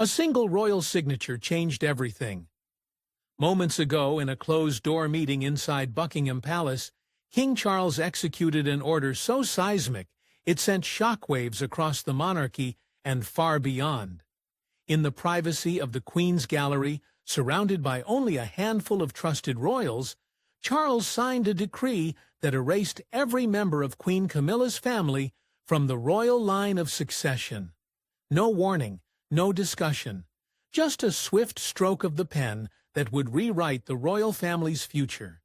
A single royal signature changed everything. Moments ago, in a closed-door meeting inside Buckingham Palace, King Charles executed an order so seismic it sent shockwaves across the monarchy and far beyond. In the privacy of the Queen's gallery, surrounded by only a handful of trusted royals, Charles signed a decree that erased every member of Queen Camilla's family from the royal line of succession. No warning, no discussion, just a swift stroke of the pen that would rewrite the royal family's future.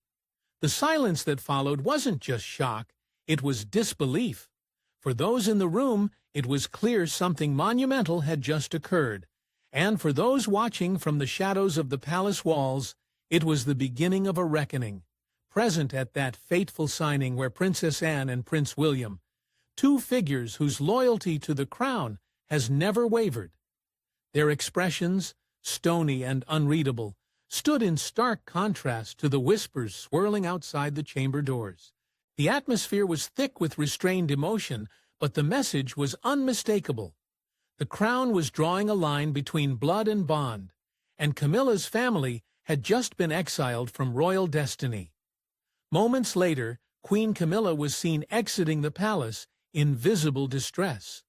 The silence that followed wasn't just shock, it was disbelief. For those in the room, it was clear something monumental had just occurred, and for those watching from the shadows of the palace walls, it was the beginning of a reckoning. Present at that fateful signing were Princess Anne and Prince William, two figures whose loyalty to the crown has never wavered. Their expressions, stony and unreadable, stood in stark contrast to the whispers swirling outside the chamber doors. The atmosphere was thick with restrained emotion, but the message was unmistakable. The crown was drawing a line between blood and bond, and Camilla's family had just been exiled from royal destiny. Moments later, Queen Camilla was seen exiting the palace in visible distress.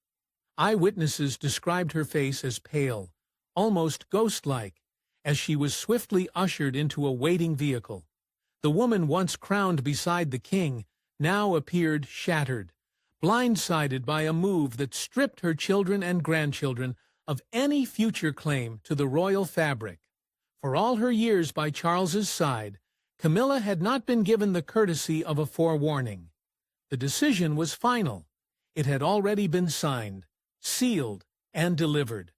Eyewitnesses described her face as pale, almost ghost-like, as she was swiftly ushered into a waiting vehicle. The woman once crowned beside the king now appeared shattered, blindsided by a move that stripped her children and grandchildren of any future claim to the royal fabric. For all her years by Charles's side, Camilla had not been given the courtesy of a forewarning. The decision was final. It had already been signed, sealed, and delivered.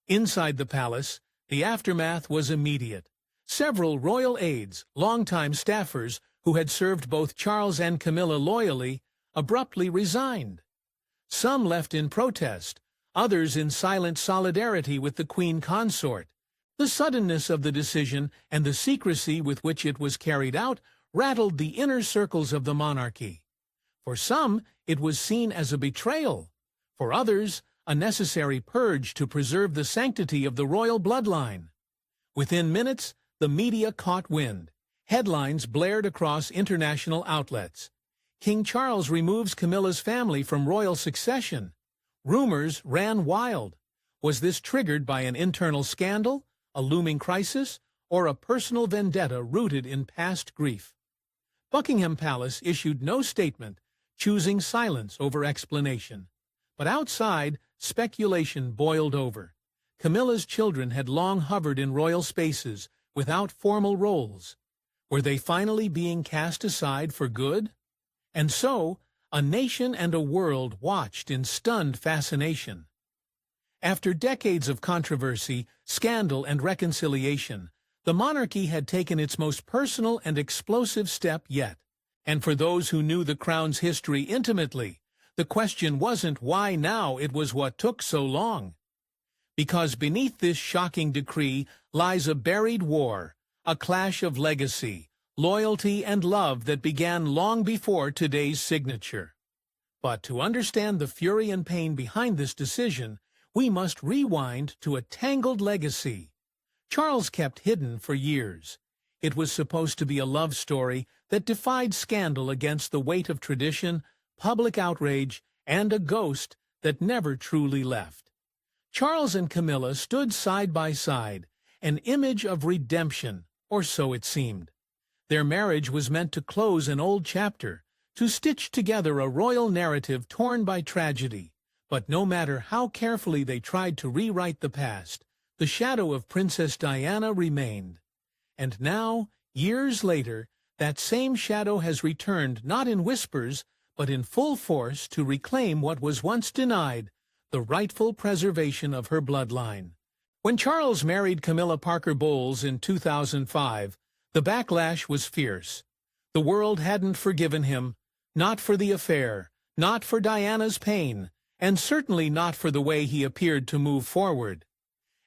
Inside the palace, the aftermath was immediate. Several royal aides, longtime staffers who had served both Charles and Camilla loyally, abruptly resigned. Some left in protest, others in silent solidarity with the Queen Consort. The suddenness of the decision and the secrecy with which it was carried out rattled the inner circles of the monarchy. For some, it was seen as a betrayal. For others, a necessary purge to preserve the sanctity of the royal bloodline. Within minutes, the media caught wind. Headlines blared across international outlets. King Charles removes Camilla's family from royal succession. Rumors ran wild. Was this triggered by an internal scandal, a looming crisis, or a personal vendetta rooted in past grief? Buckingham Palace issued no statement, choosing silence over explanation. But outside, speculation boiled over. Camilla's children had long hovered in royal spaces without formal roles. Were they finally being cast aside for good? And so, a nation and a world watched in stunned fascination. After decades of controversy, scandal, and reconciliation, the monarchy had taken its most personal and explosive step yet. And for those who knew the crown's history intimately, the question wasn't why now, it was what took so long. Because beneath this shocking decree lies a buried war, a clash of legacy, loyalty, and love that began long before today's signature. But to understand the fury and pain behind this decision, we must rewind to a tangled legacy. Charles kept hidden for years. It was supposed to be a love story that defied scandal against the weight of tradition, public outrage, and a ghost that never truly left. Charles and Camilla stood side by side, an image of redemption, or so it seemed. Their marriage was meant to close an old chapter, to stitch together a royal narrative torn by tragedy. But no matter how carefully they tried to rewrite the past, the shadow of Princess Diana remained. And now, years later, that same shadow has returned not in whispers, but in full force to reclaim what was once denied, the rightful preservation of her bloodline. When Charles married Camilla Parker Bowles in 2005, the backlash was fierce. The world hadn't forgiven him, not for the affair, not for Diana's pain, and certainly not for the way he appeared to move forward.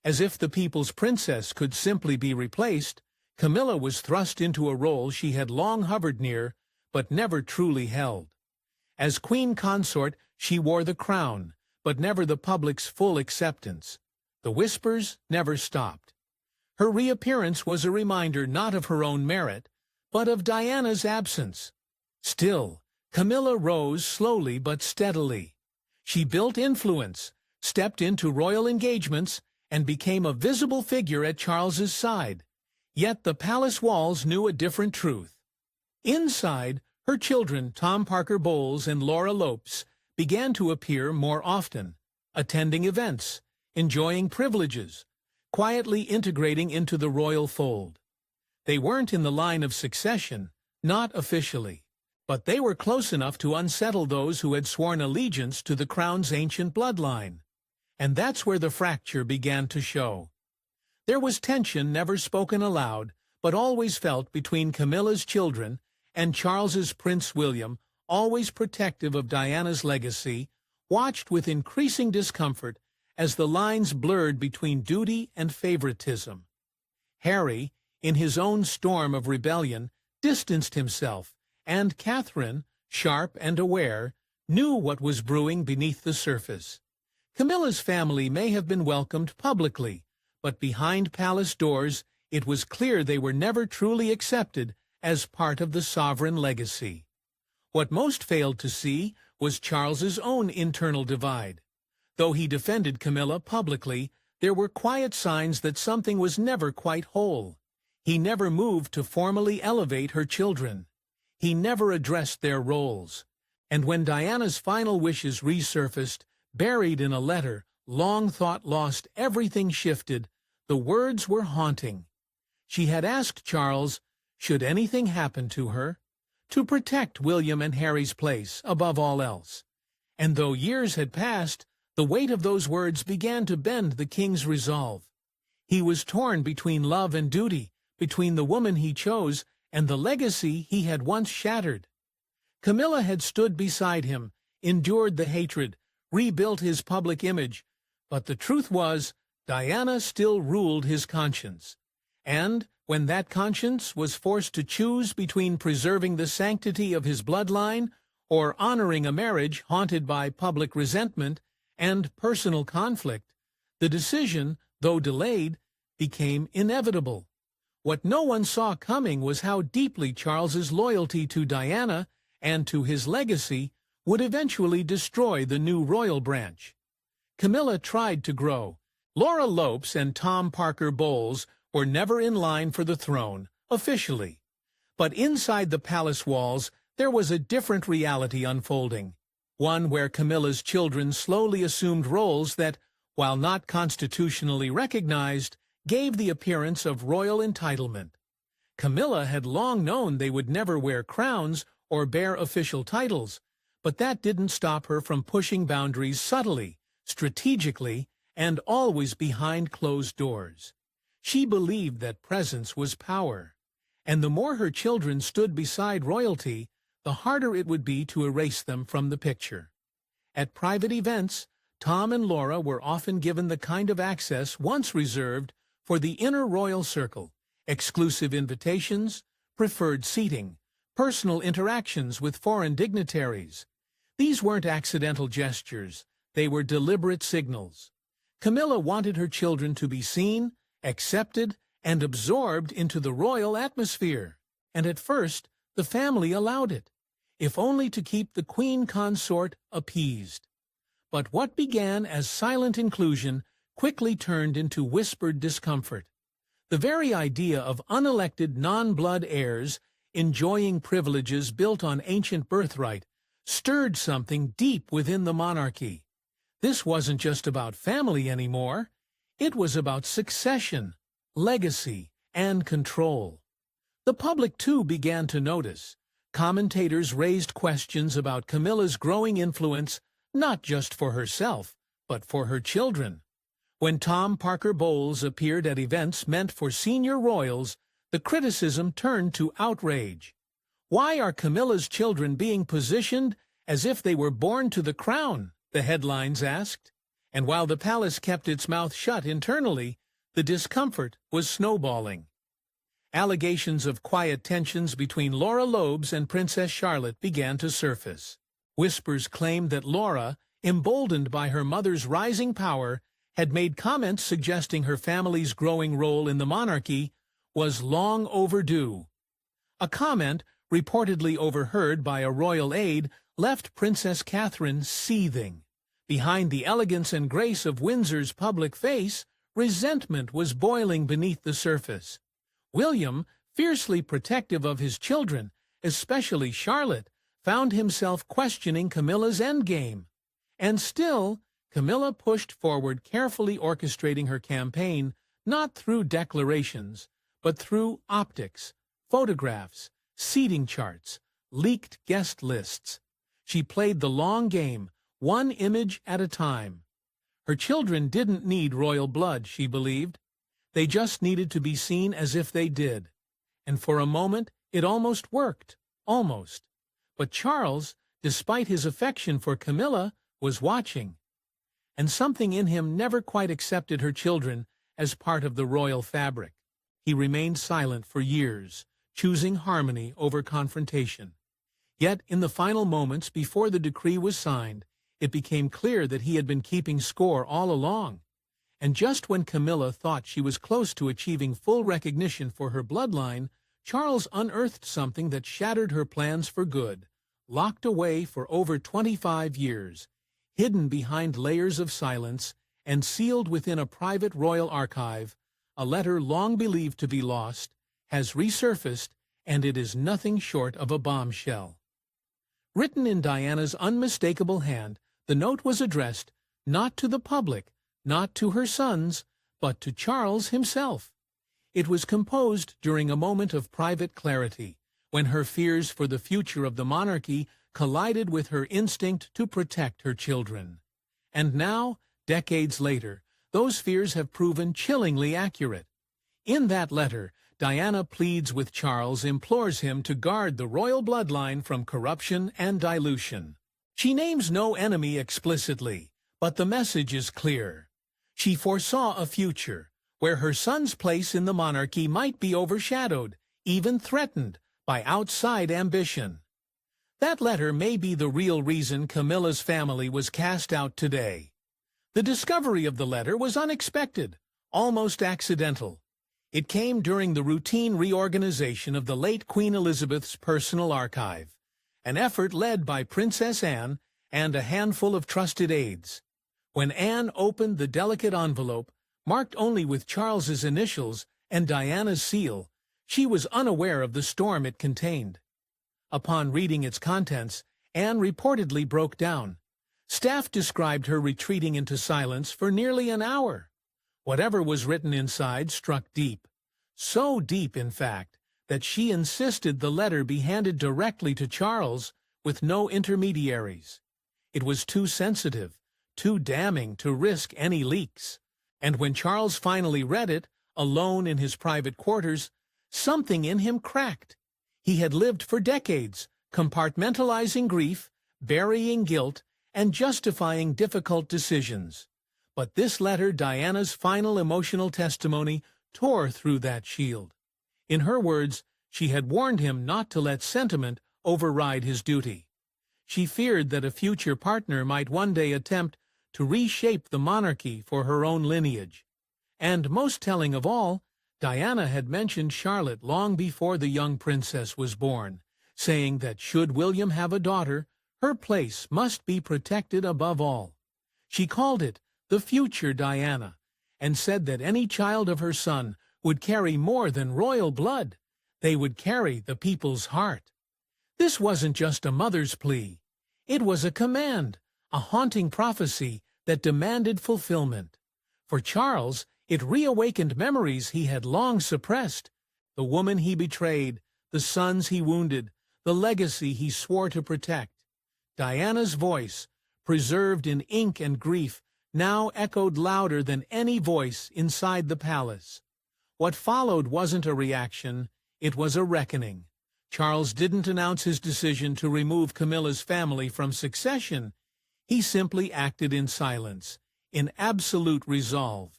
As if the people's princess could simply be replaced, Camilla was thrust into a role she had long hovered near, but never truly held. As queen consort, she wore the crown, but never the public's full acceptance. The whispers never stopped. Her reappearance was a reminder not of her own merit, but of Diana's absence. Still, Camilla rose slowly but steadily. She built influence, stepped into royal engagements, and became a visible figure at Charles's side. Yet the palace walls knew a different truth. Inside, her children, Tom Parker Bowles and Laura Lopes, began to appear more often, attending events, enjoying privileges, quietly integrating into the royal fold. They weren't in the line of succession, not officially, but they were close enough to unsettle those who had sworn allegiance to the crown's ancient bloodline. And that's where the fracture began to show. There was tension never spoken aloud, but always felt between Camilla's children and Charles's Prince William, always protective of Diana's legacy, watched with increasing discomfort as the lines blurred between duty and favoritism. Harry, in his own storm of rebellion, distanced himself, and Catherine, sharp and aware, knew what was brewing beneath the surface. Camilla's family may have been welcomed publicly, but behind palace doors it was clear they were never truly accepted as part of the sovereign legacy. What most failed to see was Charles's own internal divide. Though he defended Camilla publicly, there were quiet signs that something was never quite whole. He never moved to formally elevate her children. He never addressed their roles. And when Diana's final wishes resurfaced, buried in a letter, long thought lost, everything shifted. The words were haunting. She had asked Charles, should anything happen to her, to protect William and Harry's place above all else. And though years had passed, the weight of those words began to bend the king's resolve. He was torn between love and duty, between the woman he chose and the legacy he had once shattered. Camilla had stood beside him, endured the hatred, rebuilt his public image, but the truth was, Diana still ruled his conscience. And when that conscience was forced to choose between preserving the sanctity of his bloodline or honoring a marriage haunted by public resentment and personal conflict, the decision, though delayed, became inevitable. What no one saw coming was how deeply Charles's loyalty to Diana and to his legacy would eventually destroy the new royal branch. Camilla tried to grow. Laura Lopes and Tom Parker Bowles were never in line for the throne, officially. But inside the palace walls, there was a different reality unfolding, one where Camilla's children slowly assumed roles that, while not constitutionally recognized, gave the appearance of royal entitlement. Camilla had long known they would never wear crowns or bear official titles, but that didn't stop her from pushing boundaries subtly, strategically, and always behind closed doors. She believed that presence was power, and the more her children stood beside royalty, the harder it would be to erase them from the picture. At private events, Tom and Laura were often given the kind of access once reserved for the inner royal circle: exclusive invitations, preferred seating, personal interactions with foreign dignitaries. These weren't accidental gestures, they were deliberate signals. Camilla wanted her children to be seen, accepted, and absorbed into the royal atmosphere, and at first the family allowed it, if only to keep the queen consort appeased. But what began as silent inclusion quickly turned into whispered discomfort. The very idea of unelected non-blood heirs enjoying privileges built on ancient birthright stirred something deep within the monarchy. This wasn't just about family anymore. It was about succession, legacy, and control. The public, too, began to notice. Commentators raised questions about Camilla's growing influence, not just for herself, but for her children. When Tom Parker Bowles appeared at events meant for senior royals, the criticism turned to outrage. Why are Camilla's children being positioned as if they were born to the crown? The headlines asked. And while the palace kept its mouth shut internally, the discomfort was snowballing. Allegations of quiet tensions between Laura Lopes and Princess Charlotte began to surface. Whispers claimed that Laura, emboldened by her mother's rising power, had made comments suggesting her family's growing role in the monarchy was long overdue. A comment, reportedly overheard by a royal aide, left Princess Catherine seething. Behind the elegance and grace of Windsor's public face, resentment was boiling beneath the surface. William, fiercely protective of his children, especially Charlotte, found himself questioning Camilla's endgame. And still, Camilla pushed forward, carefully orchestrating her campaign, not through declarations, but through optics, photographs, seating charts, leaked guest lists. She played the long game, one image at a time. Her children didn't need royal blood, she believed. They just needed to be seen as if they did. And for a moment, it almost worked. Almost. But Charles, despite his affection for Camilla, was watching. And something in him never quite accepted her children as part of the royal fabric. He remained silent for years, choosing harmony over confrontation. Yet, in the final moments before the decree was signed, it became clear that he had been keeping score all along. And just when Camilla thought she was close to achieving full recognition for her bloodline, Charles unearthed something that shattered her plans for good, locked away for over 25 years, hidden behind layers of silence, and sealed within a private royal archive. A letter long believed to be lost has resurfaced, and it is nothing short of a bombshell. Written in Diana's unmistakable hand, the note was addressed not to the public, not to her sons, but to Charles himself. It was composed during a moment of private clarity, when her fears for the future of the monarchy collided with her instinct to protect her children. And now, decades later, those fears have proven chillingly accurate. In that letter, Diana pleads with Charles, implores him to guard the royal bloodline from corruption and dilution. She names no enemy explicitly, but the message is clear. She foresaw a future where her son's place in the monarchy might be overshadowed, even threatened, by outside ambition. That letter may be the real reason Camilla's family was cast out today. The discovery of the letter was unexpected, almost accidental. It came during the routine reorganization of the late Queen Elizabeth's personal archive, an effort led by Princess Anne and a handful of trusted aides. When Anne opened the delicate envelope, marked only with Charles's initials and Diana's seal, she was unaware of the storm it contained. Upon reading its contents, Anne reportedly broke down. Staff described her retreating into silence for nearly an hour. Whatever was written inside struck deep. So deep, in fact, that she insisted the letter be handed directly to Charles, with no intermediaries. It was too sensitive, too damning to risk any leaks. And when Charles finally read it, alone in his private quarters, something in him cracked. He had lived for decades, compartmentalizing grief, burying guilt, and justifying difficult decisions. But this letter, Diana's final emotional testimony, tore through that shield. In her words, she had warned him not to let sentiment override his duty. She feared that a future partner might one day attempt to reshape the monarchy for her own lineage. And most telling of all, Diana had mentioned Charlotte long before the young princess was born, saying that should William have a daughter, her place must be protected above all. She called it the future Diana, and said that any child of her son would carry more than royal blood. They would carry the people's heart. This wasn't just a mother's plea. It was a command, a haunting prophecy that demanded fulfillment. For Charles, it reawakened memories he had long suppressed. The woman he betrayed, the sons he wounded, the legacy he swore to protect. Diana's voice, preserved in ink and grief, now echoed louder than any voice inside the palace. What followed wasn't a reaction, it was a reckoning. Charles didn't announce his decision to remove Camilla's family from succession. He simply acted in silence, in absolute resolve.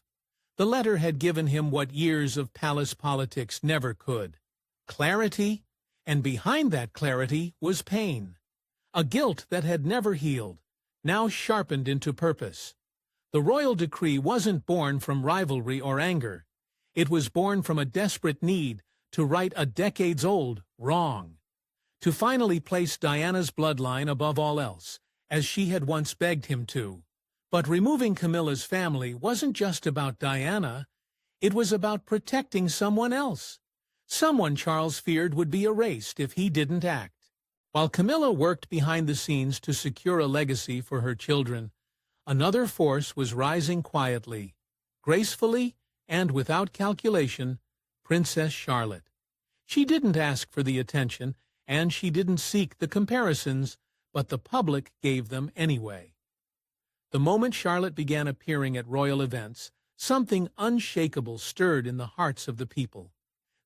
The letter had given him what years of palace politics never could: clarity, and behind that clarity was pain. A guilt that had never healed, now sharpened into purpose. The royal decree wasn't born from rivalry or anger. It was born from a desperate need to right a decades-old wrong, to finally place Diana's bloodline above all else, as she had once begged him to. But removing Camilla's family wasn't just about Diana, it was about protecting someone else. Someone Charles feared would be erased if he didn't act. While Camilla worked behind the scenes to secure a legacy for her children, another force was rising quietly, gracefully, and without calculation: Princess Charlotte. She didn't ask for the attention, and she didn't seek the comparisons, but the public gave them anyway. The moment Charlotte began appearing at royal events, something unshakable stirred in the hearts of the people.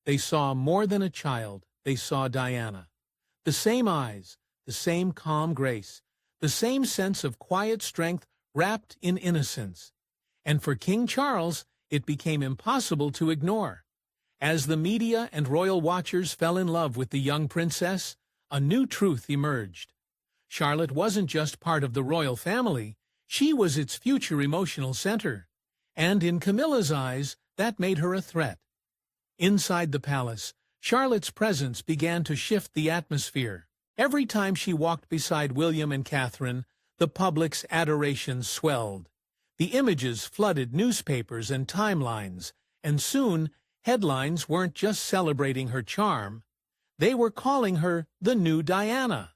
They saw more than a child, they saw Diana. The same eyes, the same calm grace, the same sense of quiet strength wrapped in innocence. And for King Charles, it became impossible to ignore. As the media and royal watchers fell in love with the young princess, a new truth emerged. Charlotte wasn't just part of the royal family, she was its future emotional center. And in Camilla's eyes, that made her a threat. Inside the palace, Charlotte's presence began to shift the atmosphere. Every time she walked beside William and Catherine, the public's adoration swelled. The images flooded newspapers and timelines, and soon headlines weren't just celebrating her charm, they were calling her the new Diana.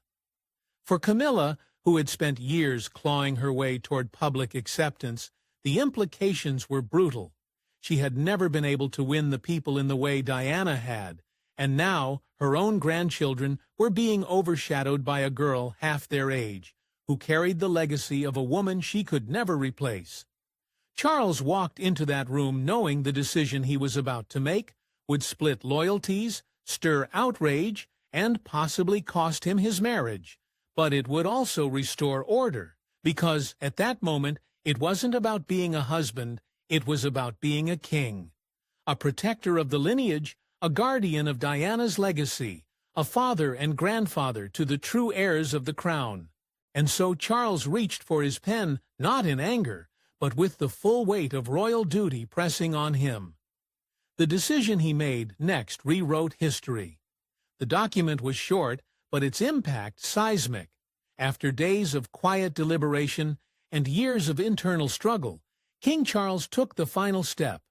For Camilla, who had spent years clawing her way toward public acceptance, the implications were brutal. She had never been able to win the people in the way Diana had, and now her own grandchildren were being overshadowed by a girl half their age, who carried the legacy of a woman she could never replace. Charles walked into that room knowing the decision he was about to make would split loyalties, stir outrage, and possibly cost him his marriage. But it would also restore order, because at that moment it wasn't about being a husband, it was about being a king. A protector of the lineage, a guardian of Diana's legacy, a father and grandfather to the true heirs of the crown. And so Charles reached for his pen, not in anger, but with the full weight of royal duty pressing on him. The decision he made next rewrote history. The document was short, but its impact seismic. After days of quiet deliberation and years of internal struggle, King Charles took the final step.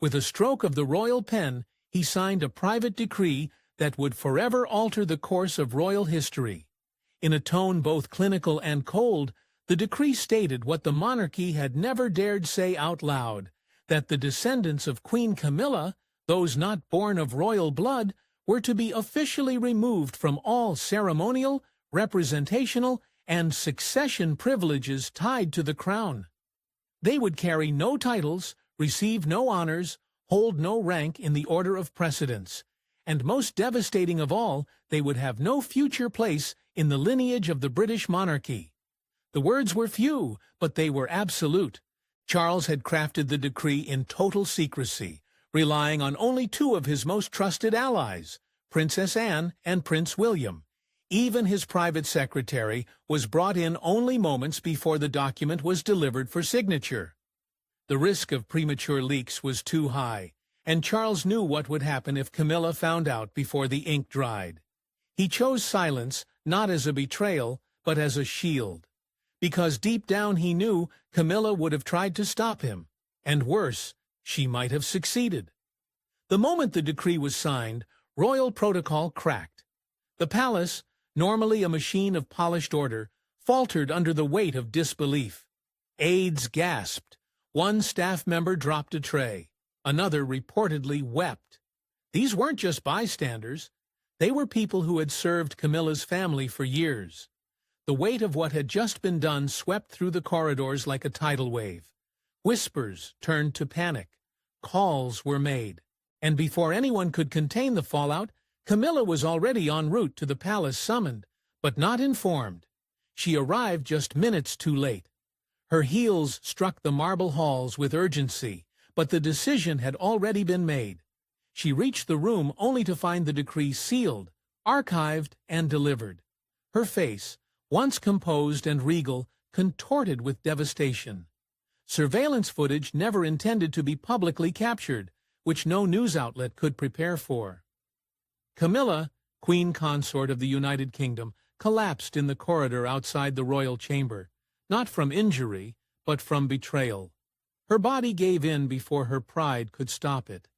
With a stroke of the royal pen, he signed a private decree that would forever alter the course of royal history. In a tone both clinical and cold, the decree stated what the monarchy had never dared say out loud, that the descendants of Queen Camilla, those not born of royal blood, were to be officially removed from all ceremonial, representational, and succession privileges tied to the crown. They would carry no titles, receive no honors, hold no rank in the order of precedence, and most devastating of all, they would have no future place in the lineage of the British monarchy. The words were few, but they were absolute. Charles had crafted the decree in total secrecy, relying on only two of his most trusted allies, Princess Anne and Prince William. Even his private secretary was brought in only moments before the document was delivered for signature. The risk of premature leaks was too high, and Charles knew what would happen if Camilla found out before the ink dried. He chose silence not as a betrayal, but as a shield. Because deep down he knew Camilla would have tried to stop him, and worse, she might have succeeded. The moment the decree was signed, royal protocol cracked. The palace, normally a machine of polished order, faltered under the weight of disbelief. Aides gasped. One staff member dropped a tray. Another reportedly wept. These weren't just bystanders. They were people who had served Camilla's family for years. The weight of what had just been done swept through the corridors like a tidal wave. Whispers turned to panic. Calls were made. And before anyone could contain the fallout, Camilla was already en route to the palace summoned, but not informed. She arrived just minutes too late. Her heels struck the marble halls with urgency, but the decision had already been made. She reached the room only to find the decree sealed, archived, and delivered. Her face, once composed and regal, contorted with devastation. surveillance footage never intended to be publicly captured, which no news outlet could prepare for. Camilla, Queen Consort of the United Kingdom, collapsed in the corridor outside the royal chamber, not from injury, but from betrayal. Her body gave in before her pride could stop it.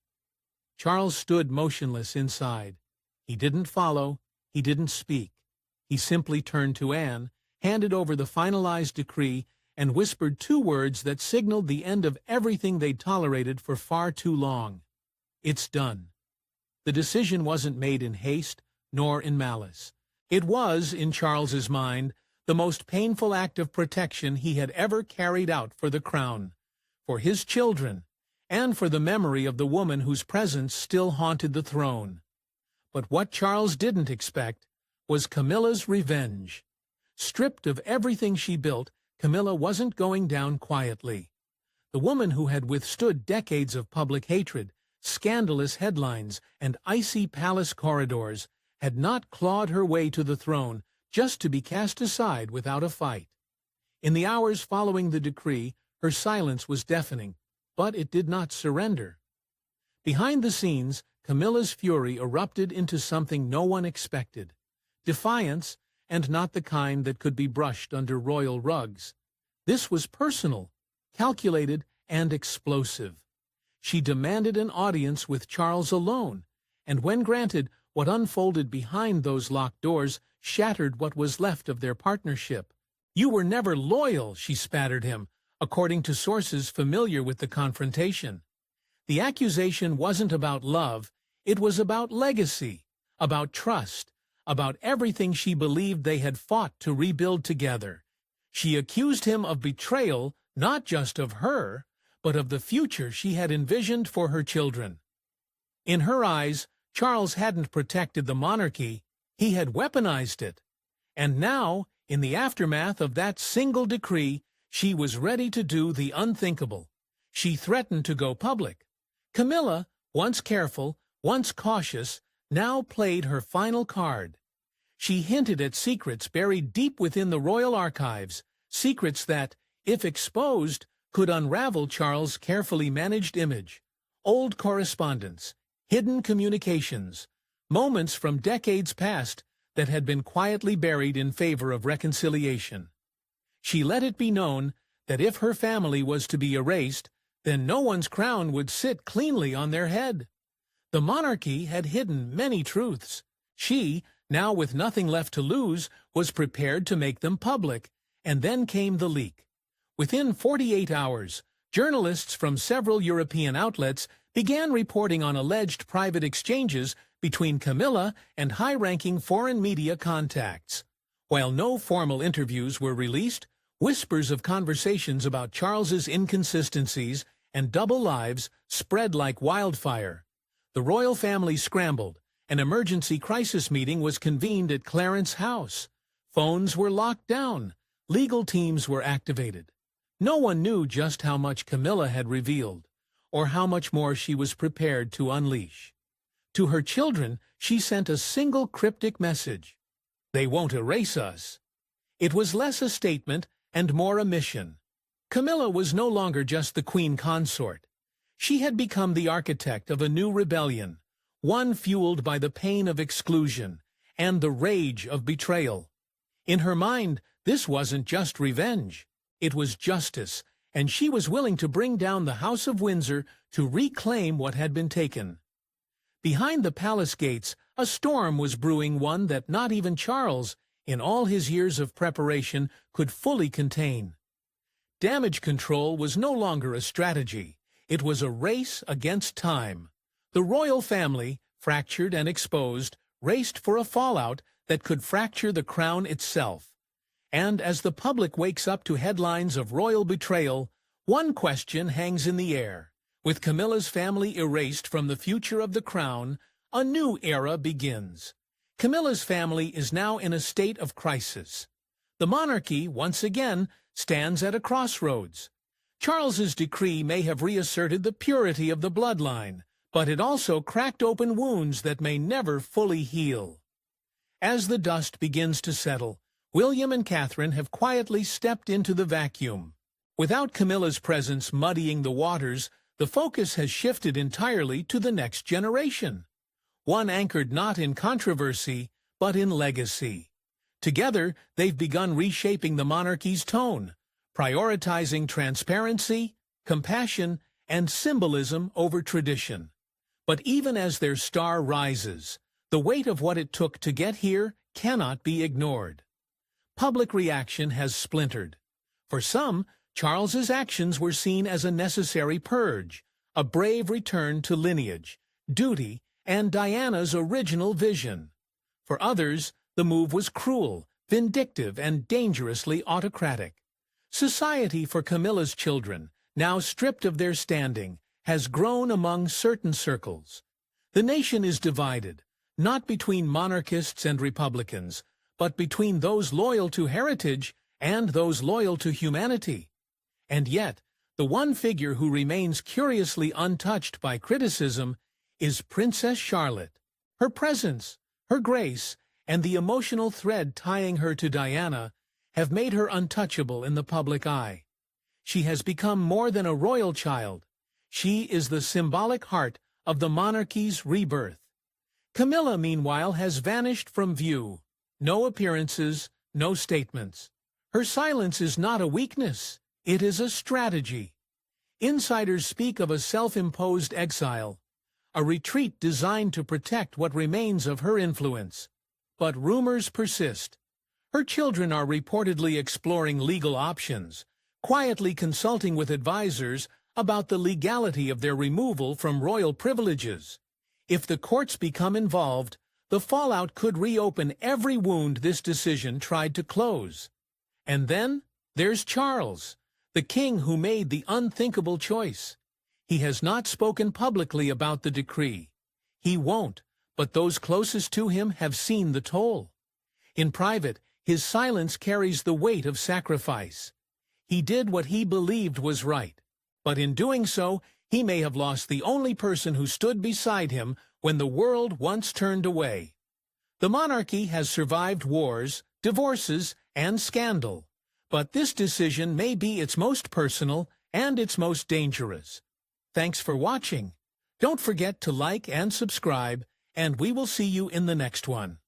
Charles stood motionless inside. He didn't follow, he didn't speak. He simply turned to Anne, handed over the finalized decree, and whispered two words that signaled the end of everything they'd tolerated for far too long. It's done. The decision wasn't made in haste, nor in malice. It was, in Charles's mind, the most painful act of protection he had ever carried out for the crown, for his children, and for the memory of the woman whose presence still haunted the throne. But what Charles didn't expect was Camilla's revenge. Stripped of everything she built, Camilla wasn't going down quietly. The woman who had withstood decades of public hatred, scandalous headlines, and icy palace corridors had not clawed her way to the throne just to be cast aside without a fight. In the hours following the decree, her silence was deafening, but it did not surrender. Behind the scenes, Camilla's fury erupted into something no one expected. Defiance, and not the kind that could be brushed under royal rugs. This was personal, calculated, and explosive. She demanded an audience with Charles alone, and when granted, what unfolded behind those locked doors shattered what was left of their partnership. "You were never loyal," she spattered him, according to sources familiar with the confrontation. The accusation wasn't about love, it was about legacy, about trust, about everything she believed they had fought to rebuild together. She accused him of betrayal, not just of her, but of the future she had envisioned for her children. In her eyes, Charles hadn't protected the monarchy, he had weaponized it. And now, in the aftermath of that single decree, she was ready to do the unthinkable. She threatened to go public. Camilla, once careful, once cautious, now played her final card. She hinted at secrets buried deep within the royal archives, secrets that, if exposed, could unravel Charles' carefully managed image. Old correspondence, hidden communications, moments from decades past that had been quietly buried in favor of reconciliation. She let it be known that if her family was to be erased, then no one's crown would sit cleanly on their head. The monarchy had hidden many truths. She, now with nothing left to lose, was prepared to make them public, and then came the leak. Within 48 hours, journalists from several European outlets began reporting on alleged private exchanges between Camilla and high-ranking foreign media contacts. While no formal interviews were released, whispers of conversations about Charles's inconsistencies and double lives spread like wildfire. The royal family scrambled. An emergency crisis meeting was convened at Clarence House. Phones were locked down. Legal teams were activated. No one knew just how much Camilla had revealed, or how much more she was prepared to unleash. To her children, she sent a single cryptic message: "They won't erase us." It was less a statement and more a mission. Camilla was no longer just the queen consort. She had become the architect of a new rebellion, one fueled by the pain of exclusion and the rage of betrayal. In her mind, this wasn't just revenge. It was justice, and she was willing to bring down the House of Windsor to reclaim what had been taken. Behind the palace gates, a storm was brewing, one that not even Charles, in all his years of preparation, could fully contain. Damage control was no longer a strategy. It was a race against time. The royal family, fractured and exposed, raced for a fallout that could fracture the crown itself. And as the public wakes up to headlines of royal betrayal, one question hangs in the air. With Camilla's family erased from the future of the crown, a new era begins. Camilla's family is now in a state of crisis. The monarchy, once again, stands at a crossroads. Charles's decree may have reasserted the purity of the bloodline, but it also cracked open wounds that may never fully heal. As the dust begins to settle, William and Catherine have quietly stepped into the vacuum. Without Camilla's presence muddying the waters, the focus has shifted entirely to the next generation. One anchored not in controversy, but in legacy. Together, they've begun reshaping the monarchy's tone, prioritizing transparency, compassion, and symbolism over tradition. But even as their star rises, the weight of what it took to get here cannot be ignored. Public reaction has splintered. For some, Charles's actions were seen as a necessary purge, a brave return to lineage, duty, and Diana's original vision. For others, the move was cruel, vindictive, and dangerously autocratic. Society for Camilla's children, now stripped of their standing, has grown among certain circles. The nation is divided, not between monarchists and republicans, but between those loyal to heritage and those loyal to humanity. And yet, the one figure who remains curiously untouched by criticism is Princess Charlotte. Her presence, her grace, and the emotional thread tying her to Diana have made her untouchable in the public eye. She has become more than a royal child. She is the symbolic heart of the monarchy's rebirth. Camilla, meanwhile, has vanished from view. No appearances, no statements. Her silence is not a weakness, it is a strategy. Insiders speak of a self-imposed exile, a retreat designed to protect what remains of her influence. But rumors persist. Her children are reportedly exploring legal options, quietly consulting with advisors about the legality of their removal from royal privileges. If the courts become involved, the fallout could reopen every wound this decision tried to close. And then there's Charles, the king who made the unthinkable choice. He has not spoken publicly about the decree. He won't, but those closest to him have seen the toll. In private, his silence carries the weight of sacrifice. He did what he believed was right, but in doing so, he may have lost the only person who stood beside him when the world once turned away. The monarchy has survived wars, divorces, and scandal, but this decision may be its most personal and its most dangerous. Thanks for watching. Don't forget to like and subscribe, and we will see you in the next one.